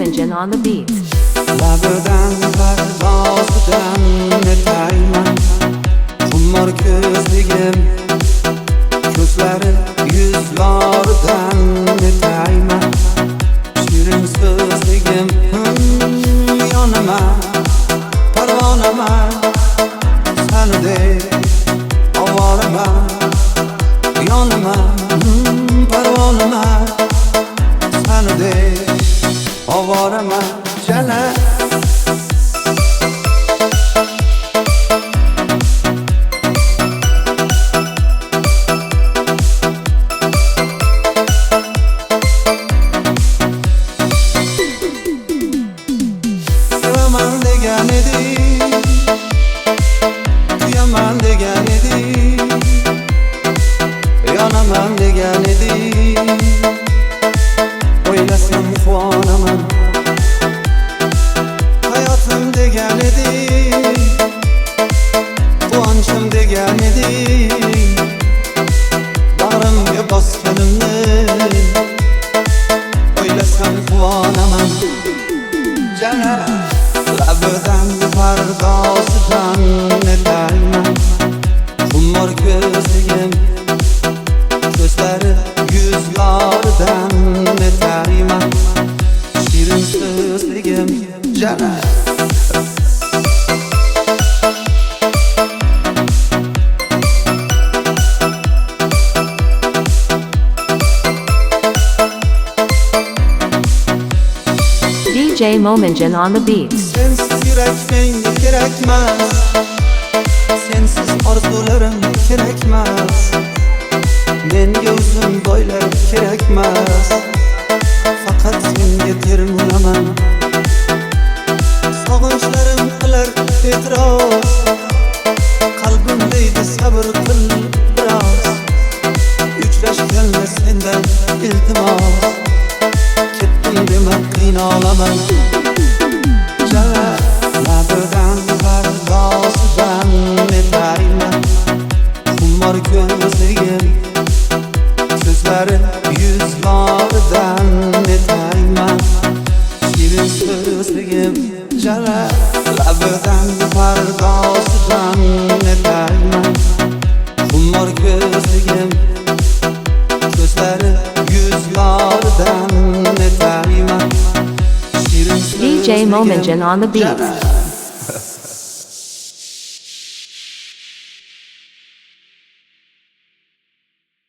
Mo'Minjon on the beats. Labidan pardozdan netayman Xumor ko'zligim Ko'zlari yuzlaridan netayman Shirin so'zligim yonaman parvonaman Sanidek ovoraman yonaman parvonaman Sanidek ovoraman jala Sevaman degan edik kuyaman degan edik yonaman degan edik o'ylasam quvonaman hayotim degan edik quvonchim degan edik bag'rimga bosganimni o'ylasam quvonaman jala labidan pardozdan netayman xumor ko'zligim ko'zlari yuzlaridan netayman shirin so'zligim jala DJ Mo'Minjon on the beats. Sensiz yurak menga kerakmas Sensiz orzularim kerakmas Menga uzun bo'ylar kerakmas Faqat senga termulaman Sog'inchlarim qilar e'tiroz Qalbim deydi sabr qil biroz Uchrashganda sendan iltimos Ketdim dema qiynalaman jala labidan pardozdan netayman xumor ko'zligim ko'zlari yuzlaridan netayman shirin so'zligim jala labidan pardozdan netayman xumor ko'zligim ko'zlari yuzlaridan netayman DJ Mo'Minjon on the beats.